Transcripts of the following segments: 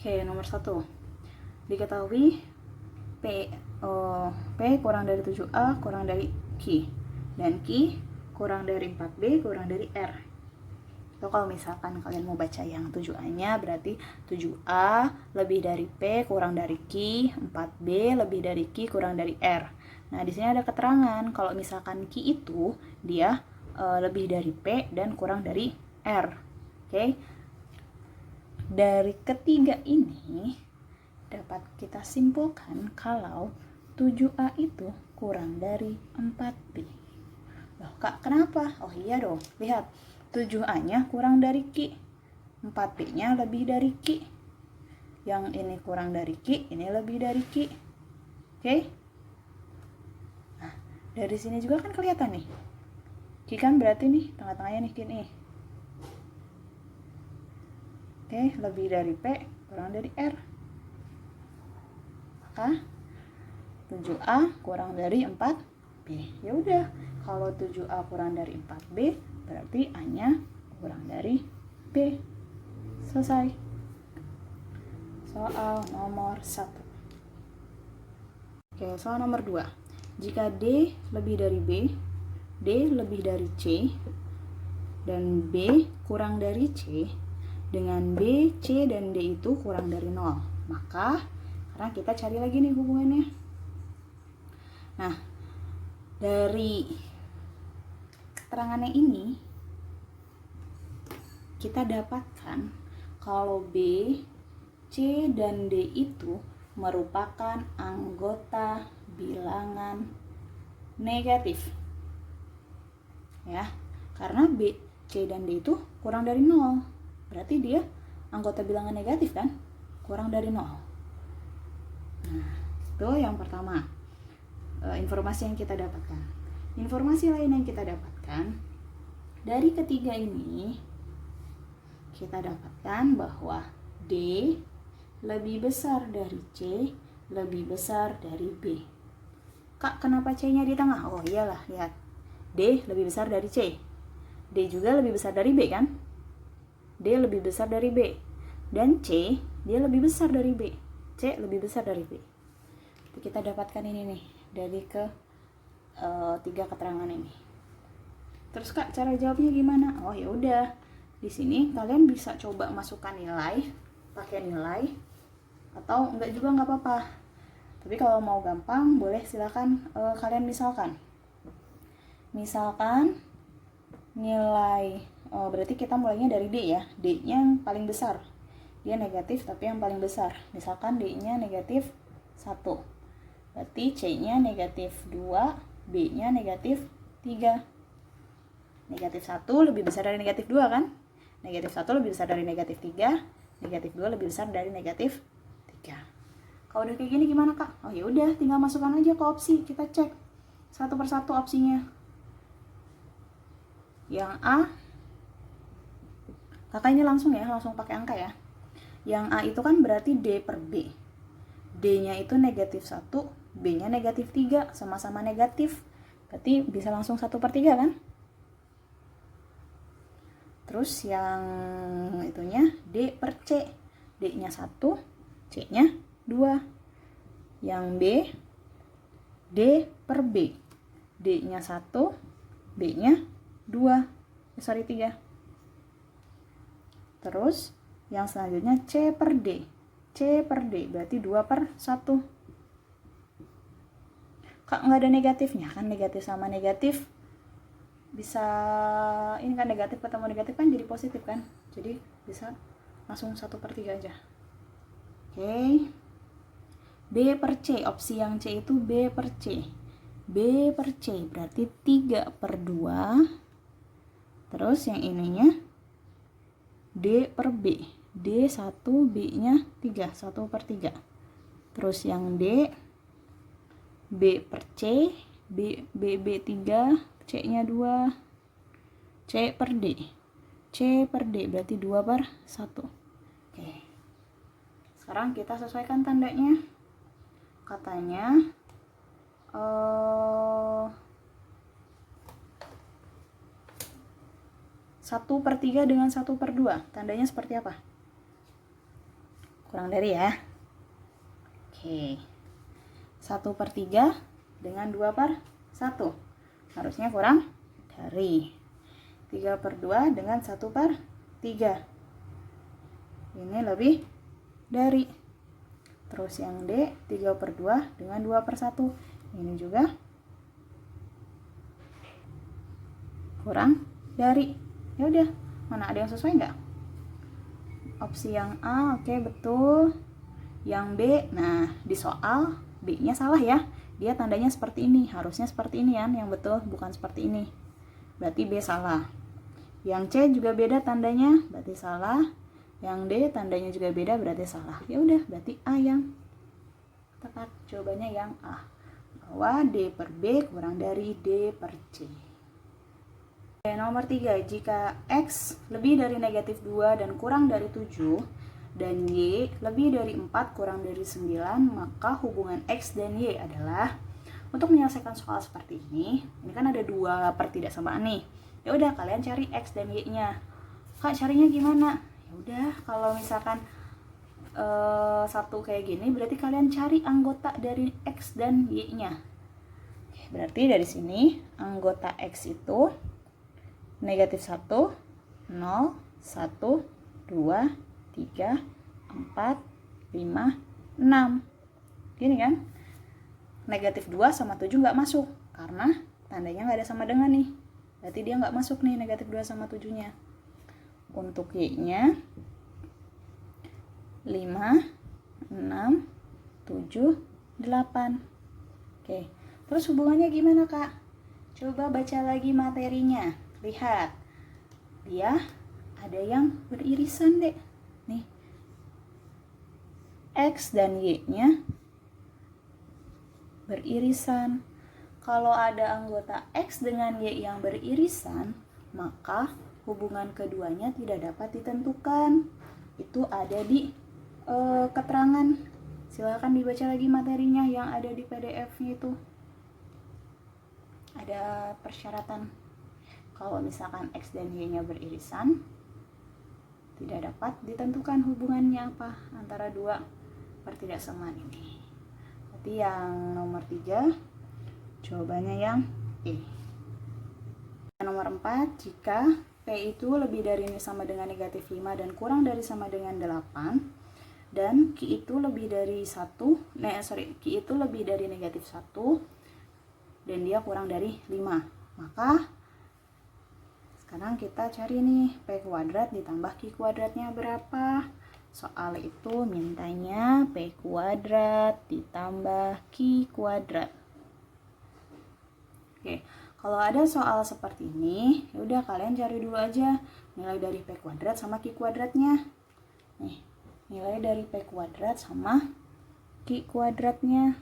Oke, nomor 1. Diketahui P kurang dari 7A kurang dari Q. Dan Q kurang dari 4B kurang dari R. Itu kalau misalkan kalian mau baca yang 7A-nya berarti 7A lebih dari P kurang dari Q, 4B lebih dari Q kurang dari R. Nah, di sini ada keterangan kalau misalkan Q itu dia lebih dari P dan kurang dari R. Oke. Dari ketiga ini dapat kita simpulkan kalau 7A itu kurang dari 4B. Loh, Kak, kenapa? Oh iya dong, lihat. 7A-nya kurang dari Q. 4B-nya lebih dari Q. Yang ini kurang dari Q, ini lebih dari Q. Oke? Nah, dari sini juga kan kelihatan nih. Q kan berarti nih, tengah-tengahnya nih Q nih. Oke, lebih dari P, kurang dari R. Maka 7A kurang dari 4B. Ya udah, kalau 7A kurang dari 4B, berarti A-nya kurang dari B. Selesai. Soal nomor 1. Oke, soal nomor 2. Jika D lebih dari B, D lebih dari C, dan B kurang dari C, dengan B, C, dan D itu kurang dari 0. Maka, sekarang kita cari lagi nih hubungannya. Nah, dari keterangannya ini, kita dapatkan kalau B, C, dan D itu merupakan anggota bilangan negatif. Ya, karena B, C, dan D itu kurang dari 0. Berarti dia anggota bilangan negatif kan? Kurang dari 0. Nah, itu yang pertama. Informasi yang kita dapatkan. Informasi lain yang kita dapatkan dari ketiga ini, kita dapatkan bahwa D lebih besar dari C, lebih besar dari B. Kak, kenapa C-nya di tengah? Oh iyalah, lihat. D lebih besar dari C. D juga lebih besar dari B kan? D lebih besar dari B. Dan C, dia lebih besar dari B. C lebih besar dari B. Kita dapatkan ini nih dari tiga keterangan ini. Terus Kak, cara jawabnya gimana? Oh ya udah, di sini kalian bisa coba masukkan nilai, pakai nilai, atau enggak juga nggak apa-apa. Tapi kalau mau gampang, boleh silakan kalian misalkan nilai, berarti kita mulainya dari D ya, D-nya yang paling besar. Dia negatif tapi yang paling besar. Misalkan D-nya negatif 1. Berarti C-nya negatif 2, B-nya negatif 3. Negatif 1 lebih besar dari negatif 2 kan? Negatif 1 lebih besar dari negatif 3, negatif 2 lebih besar dari negatif 3. Kalau udah kayak gini gimana Kak? Oh ya udah, tinggal masukkan aja ke opsi, kita cek satu persatu opsinya. Yang A, kakaknya langsung pakai angka ya. Yang A itu kan berarti D per B. D-nya itu negatif 1, B-nya negatif 3, sama-sama negatif. Berarti bisa langsung 1/3 kan? Terus yang itunya D per C. D-nya 1, C-nya 2. Yang B, D per B. D-nya 1, B-nya 3. Terus yang selanjutnya C per D. C per D berarti 2/1. Kak, nggak ada negatifnya kan? Negatif sama negatif bisa, ini kan negatif ketemu negatif kan jadi positif kan? Jadi bisa langsung 1/3 aja. Oke. B per C, opsi yang C itu B per C. B per C berarti 3/2. Terus yang ininya D per B. D 1, B-nya 3, 1/3. Terus yang D, B per C, B 3, C-nya 2, C per D. C per D berarti 2/1. Oke. Sekarang kita sesuaikan tandanya. Katanya 1/3 dengan 1/2, tandanya seperti apa? kurang dari ya. Oke. 1/3 dengan 2/1. Harusnya kurang dari. 3/2 dengan 1/3. Ini lebih dari. Terus yang D 3/2 dengan 2/1. Ini juga kurang dari. Ya udah, mana ada yang sesuai nggak? Opsi yang A, oke, betul. Yang B, nah di soal B-nya salah ya. Dia tandanya seperti ini, harusnya seperti ini kan, yang betul, bukan seperti ini. Berarti B salah. Yang C juga beda tandanya, berarti salah. Yang D tandanya juga beda, berarti salah. Ya udah, berarti A yang tepat. Jawabannya yang A. Bahwa D/B kurang dari D/C. Nomor 3, jika X lebih dari -2 dan kurang dari 7 dan Y lebih dari 4 kurang dari 9, maka hubungan X dan Y adalah. Untuk menyelesaikan soal seperti ini kan ada 2 pertidaksamaan nih. Ya udah, kalian cari X dan Y-nya. Kak, carinya gimana? Ya udah, kalau misalkan satu kayak gini, berarti kalian cari anggota dari X dan Y-nya. Berarti dari sini anggota X itu -1, 0, 1, 2, 3, 4, 5, 6. Gini kan? -2 sama 7 nggak masuk karena tandanya nggak ada sama dengan nih. Berarti dia nggak masuk nih -2 sama 7-nya. Untuk Y-nya 5, 6, 7, 8. Oke. Terus hubungannya gimana, Kak? Coba baca lagi materinya. Lihat, dia ada yang beririsan deh. Nih, X dan Y-nya beririsan. Kalau ada anggota X dengan Y yang beririsan, maka hubungan keduanya tidak dapat ditentukan. Itu ada di keterangan. Silakan dibaca lagi materinya yang ada di PDF-nya itu. Ada persyaratan. Kalau misalkan X dan Y-nya beririsan, tidak dapat ditentukan hubungannya apa antara 2 pertidaksamaan ini. Berarti yang nomor 3 jawabannya yang E. Nomor 4, jika P itu lebih dari sama dengan -5 dan kurang dari sama dengan 8, dan Q itu lebih dari Q itu lebih dari -1 dan dia kurang dari 5, maka sekarang kita cari nih P² ditambah Q kuadratnya berapa. Soal itu mintanya P² ditambah Q kuadrat. Oke, kalau ada soal seperti ini, ya udah kalian cari dulu aja nilai dari P² sama Q kuadratnya. Nih, nilai dari P² sama Q kuadratnya.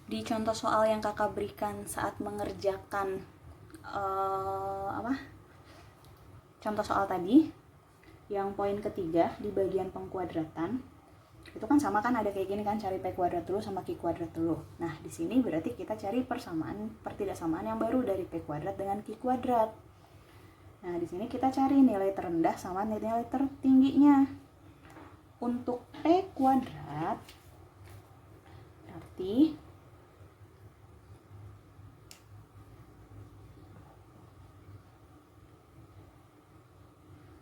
Di contoh soal yang kakak berikan saat mengerjakan contoh soal tadi, yang poin ketiga di bagian pengkuadratan, itu kan sama kan, ada kayak gini kan, cari P² dulu sama Q kuadrat dulu. Nah, di sini berarti kita cari pertidaksamaan yang baru dari P² dengan Q kuadrat. Nah, di sini kita cari nilai terendah sama nilai tertingginya. Untuk P kuadrat berarti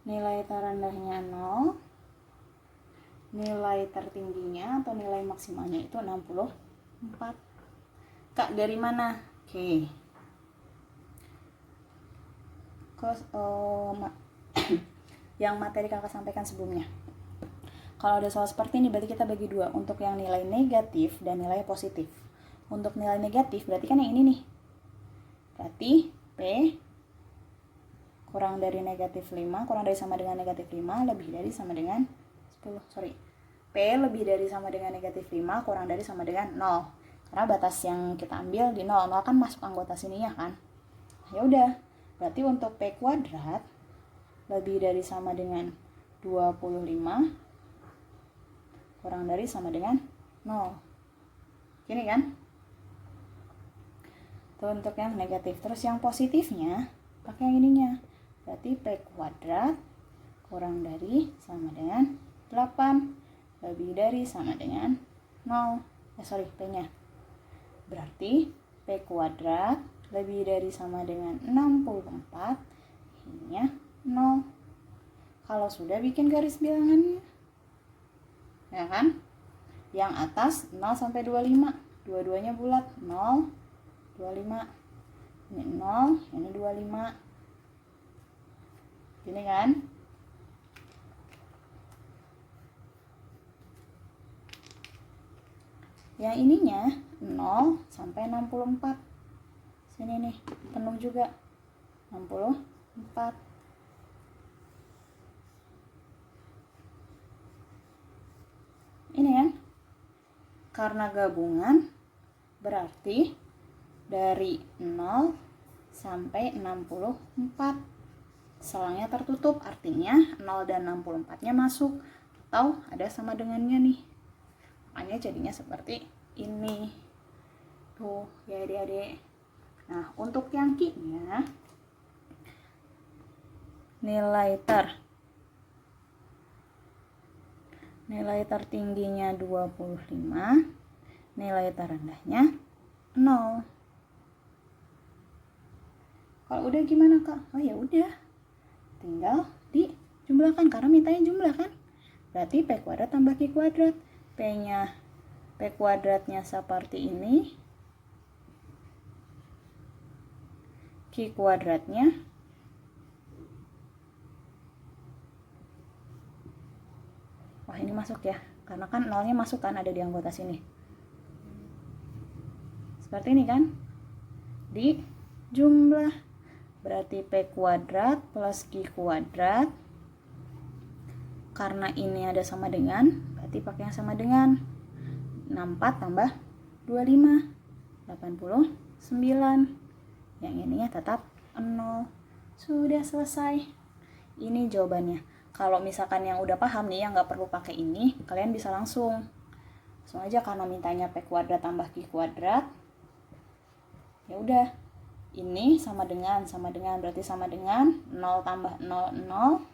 nilai terendahnya 0, nilai tertingginya atau nilai maksimalnya itu 64. Kak, dari mana? Oke. Yang materi kakak sampaikan sebelumnya. Kalau ada soal seperti ini, berarti kita bagi dua. Untuk yang nilai negatif dan nilai positif. Untuk nilai negatif, berarti kan yang ini nih. Berarti P kurang dari -5, kurang dari sama dengan -5, lebih dari sama dengan 10. P lebih dari sama dengan -5, kurang dari sama dengan 0. Karena batas yang kita ambil di 0, 0 kan masuk anggota sininya kan. Ya udah, berarti untuk P kuadrat lebih dari sama dengan 25, kurang dari sama dengan 0. Gini kan? Itu untuk yang negatif. Terus yang positifnya pakai yang ininya. Berarti P kuadrat kurang dari sama dengan 8. dari sama dengan 0. P-nya. Berarti P kuadrat lebih dari sama dengan 64, ininya 0. Kalau sudah bikin garis bilangannya, ya kan? Yang atas 0 sampai 25, dua-duanya bulat, 0, 25. Ini 0, ini 25. Gini kan? Yang ininya 0 sampai 64. Sini nih, penuh juga. 64. Ini kan? Karena gabungan berarti dari 0 sampai 64 selangnya tertutup, artinya 0 dan 64-nya masuk atau ada sama dengannya nih. Makanya jadinya seperti ini. Tuh, ya adik-adik. Nah, untuk yang Q-nya nilai tertingginya 25, nilai terendahnya 0. Kalau udah gimana, Kak? Oh ya udah. Tinggal dijumlahkan karena mintanya jumlah kan. Berarti P kuadrat tambah Q kuadrat. P kuadratnya seperti ini. Q kuadratnya wah ini masuk ya, karena kan nolnya masuk kan, ada di anggota sini. Seperti ini kan, di jumlah berarti P kuadrat plus Q kuadrat. Karena ini ada sama dengan, berarti pakai yang sama dengan. 64 tambah 25, 89. Yang ininya tetap 0. Sudah selesai. Ini jawabannya. Kalau misalkan yang udah paham nih, yang nggak perlu pakai ini, kalian bisa langsung aja karena mintanya P kuadrat tambah Q kuadrat. Ya udah, ini sama dengan berarti sama dengan 0 tambah 0 0.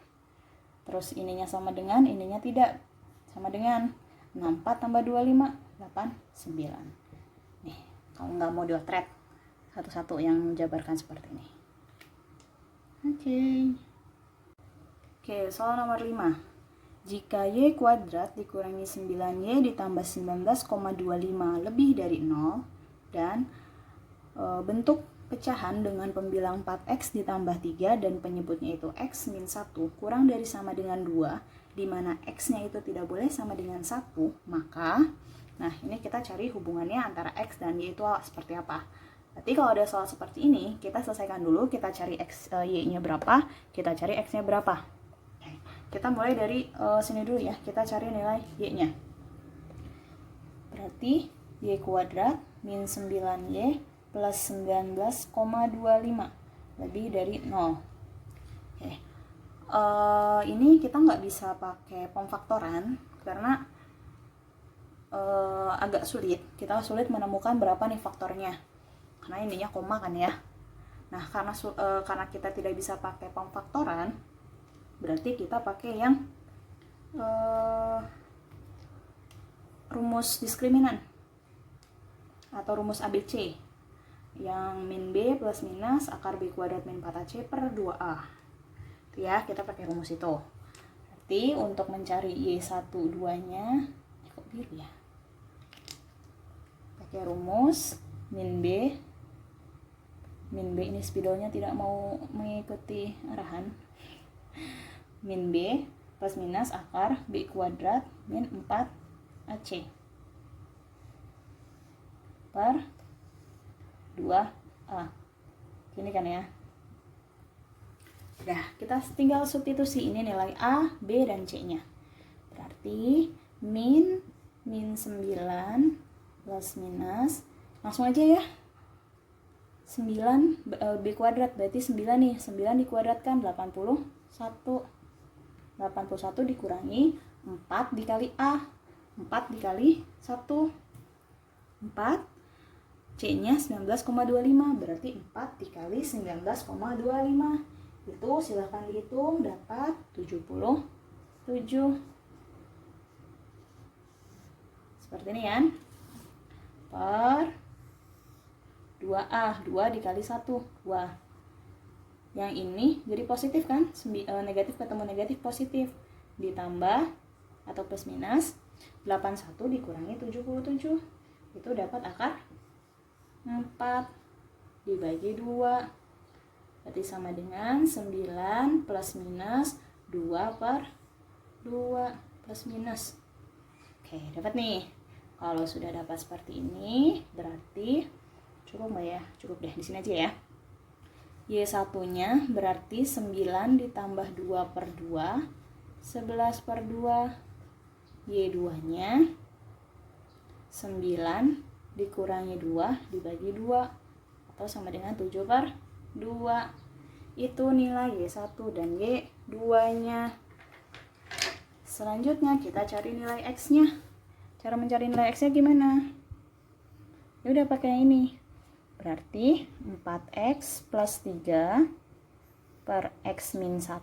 Terus ininya sama dengan, ininya tidak. Sama dengan 64 tambah 25 89. Nih, kalau nggak mau diotret satu-satu yang menjabarkan seperti ini. Oke, soal nomor 5. Jika Y kuadrat dikurangi 9Y ditambah 19,25 lebih dari 0 dan bentuk pecahan dengan pembilang 4X ditambah 3 dan penyebutnya itu X min 1 kurang dari sama dengan 2, di mana X-nya itu tidak boleh sama dengan 1, maka nah ini kita cari hubungannya antara X dan Y itu seperti apa. Berarti kalau ada soal seperti ini, kita selesaikan dulu, kita cari Y-nya berapa, kita cari X-nya berapa. Kita mulai dari sini dulu ya, kita cari nilai Y-nya. Berarti Y kuadrat min 9Y plus 19,25 lebih dari 0. Oke. Ini kita nggak bisa pakai pemfaktoran karena agak sulit. Kita sulit menemukan berapa nih faktornya. Karena ininya koma kan ya. Nah, karena kita tidak bisa pakai pemfaktoran, berarti kita pakai yang rumus diskriminan atau rumus ABC. Yang min B plus minus akar B kuadrat min 4AC per 2A. Itu ya, kita pakai rumus itu. Berarti untuk mencari Y1, 2-nya, kok biru ya? Pakai rumus min B ini spidolnya tidak mau mengikuti arahan. Min B plus minus akar B kuadrat min 4AC per 2A. Gini kan ya. Udah, kita tinggal substitusi ini nilai A, B, dan C-nya. Berarti min 9 plus minus, langsung aja ya. 9 B kuadrat berarti 9 nih. 9 dikuadratkan 81. 81 dikurangi 4 dikali A. 4 dikali 1. 4. C-nya 19,25, berarti 4 dikali 19,25. Itu silahkan dihitung, dapat 77. seperti ini kan, per 2A, 2 dikali 1, 2. Yang ini jadi positif kan, negatif ketemu negatif positif, ditambah atau plus minus 81 dikurangi 77, itu dapat akar 4 dibagi 2, berarti sama dengan 9 plus minus 2 per 2 plus minus. Oke, dapat nih. Kalau sudah dapat seperti ini, berarti cukup nggak ya? Cukup deh, di sini aja ya. Y1-nya berarti 9 ditambah 2 per 2, 11 per 2. Y2-nya 9 dikurangi 2 dibagi 2, atau sama dengan 7 per 2. Itu nilai Y1 dan Y2-nya. Selanjutnya kita cari nilai X-nya. Cara mencari nilai X-nya gimana? Ya udah pakai ini. Berarti 4X plus 3 per X min 1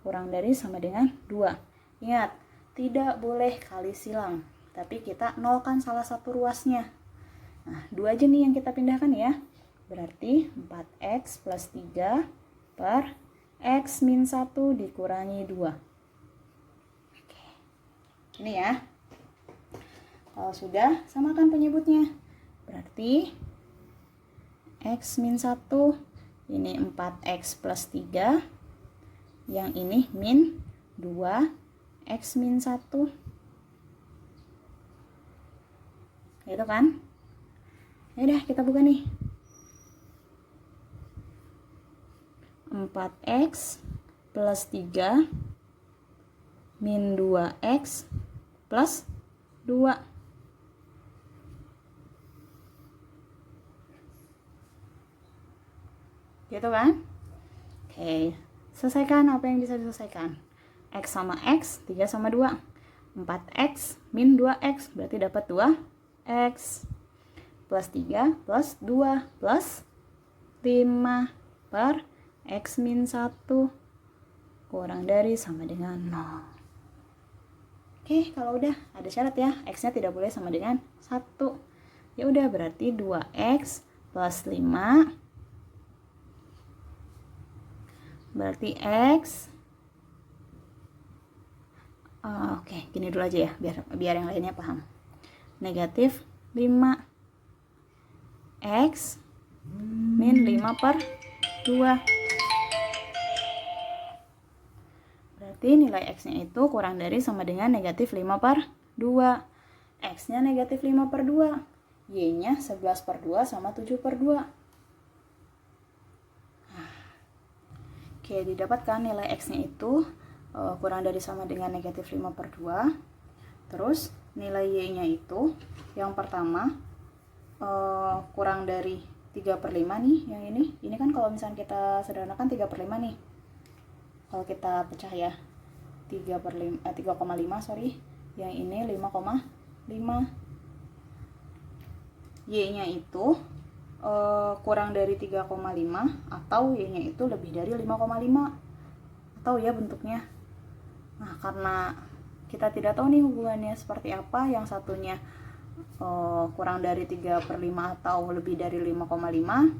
kurang dari sama dengan 2. Ingat, tidak boleh kali silang, tapi kita nolkan salah satu ruasnya. Nah, 2 aja nih yang kita pindahkan ya. Berarti 4X plus 3 per X min 1 dikurangi 2. Oke. Ini ya. Kalau sudah, samakan penyebutnya. Berarti X min 1, ini 4X plus 3, yang ini min 2, X min 1. Gitu kan? Ya udah, kita buka nih. 4X plus 3 min 2X plus 2. Gitu kan? Oke, selesaikan apa yang bisa diselesaikan. X sama X, 3 sama 2. 4X min 2X, berarti dapat 2X. Plus 3 plus 2 plus 5 per X min 1 kurang dari sama dengan 0. Oke, kalau udah ada syarat ya, X-nya tidak boleh sama dengan 1. Ya udah, berarti 2X plus 5 berarti X. Oke, gini dulu aja ya, biar yang lainnya paham. Negatif 5 X min 5 per 2. Berarti nilai X-nya itu kurang dari sama dengan negatif 5 per 2. X-nya negatif 5 per 2. Y-nya 11 per 2 sama 7 per 2. Oke, didapatkan nilai X-nya itu kurang dari sama dengan negatif 5 per 2. Terus nilai Y-nya itu yang pertama kurang dari 3 per 5 nih, yang ini. Ini kan kalau misalnya kita sederhanakan 3 per 5 nih. Kalau kita pecah ya, 3,5 sorry. Yang ini 5,5. Y-nya itu kurang dari 3,5 atau Y-nya itu lebih dari 5,5, atau ya bentuknya. Nah, karena kita tidak tahu nih hubungannya seperti apa, yang satunya kurang dari 3 per 5 atau lebih dari 5,5,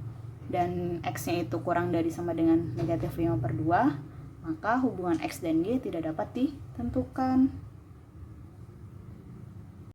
dan X-nya itu kurang dari sama dengan negatif 5 per 2, maka hubungan X dan Y tidak dapat ditentukan.